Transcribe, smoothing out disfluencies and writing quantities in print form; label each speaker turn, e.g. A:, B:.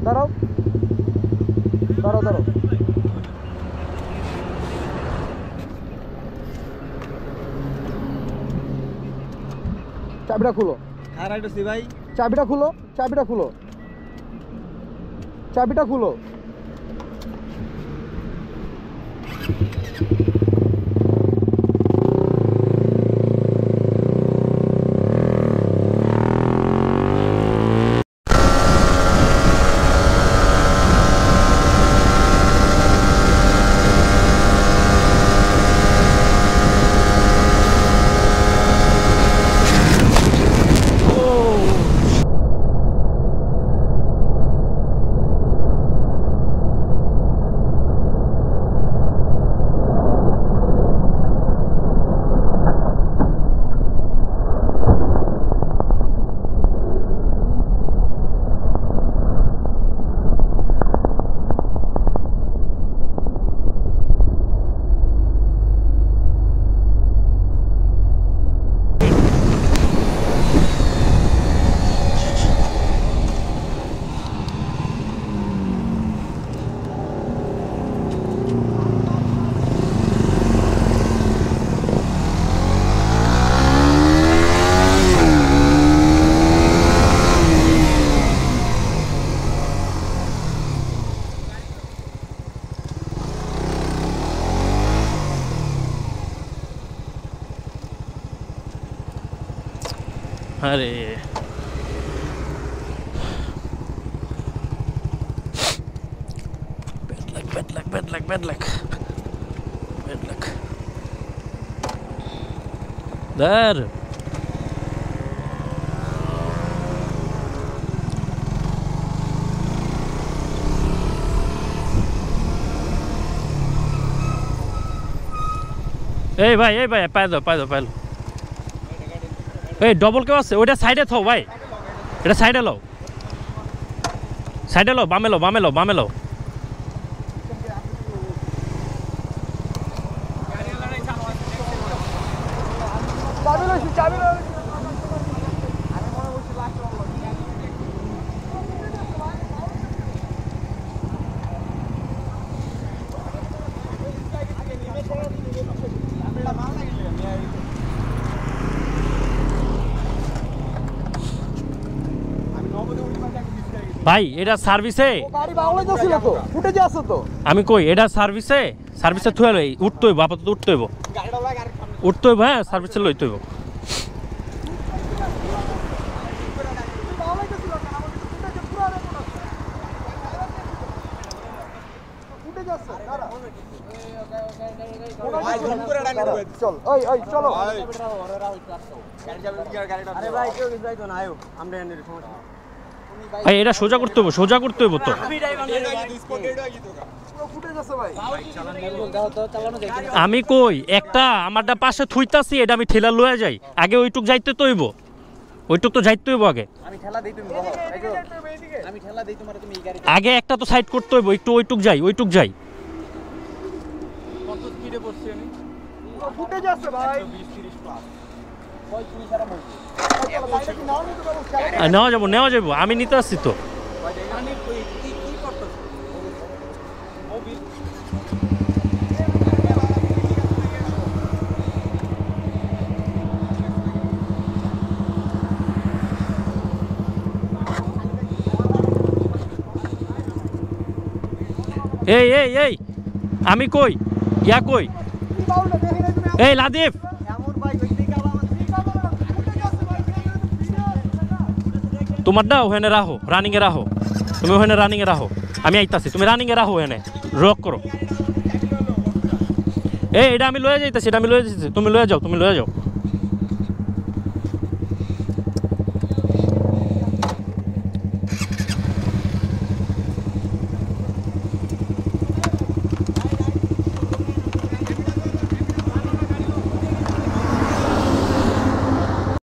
A: দাঁড়াও দাঁড়াও দাঁড়াও চাবিটা খুলো
B: ভাই
A: চাবিটা খুলো চাবিটা খুলো চাবিটা খুলো
C: अरे bad luck there এই ভাই পায় দাও এই ডবল কেউ আছে ওইটা সাইডে থাও ভাই এটা সাইডে লও বামে লও ভাই এটা সার্ভিসে
A: গাড়ি বাংলা যাচ্ছিল তো ফুটেজে আছে তো
C: আমি কই এটা সার্ভিসে থুয়ে লই উঠতে হইব আপাতত উঠতে হইব হ্যাঁ সার্ভিসে লইতে হইব
A: চল ওই চলো
C: ভাই এটা সোজা করতে হইব তো আমি কই একটা আমারটা পাশে থুইতাছি এটা আমি ঠেলা লয়ে যাই আগে ওইটুক যাইতে তো হইব ওইটুক তো যাইতে হইব আগে একটা তো সাইড করতে হইব একটু ওইটুক যাই
B: কত স্পিডে পড়ছি আমি
A: ফুটে যাচ্ছে ভাই
C: নেওয়া যাবো আমি নিতে আসছি তো এই আমি কই এই লাদীপ তোমারটা ওখানে রাখো রানিংয়ে রাখো তুমি ওখানে রানিংয়ে রাখো আমি আইতাছি তুমি রানিংয়ে রাখো ওখানে রক করো এটা আমি লয়ে যাইতাছি তুমি লয়ে যাও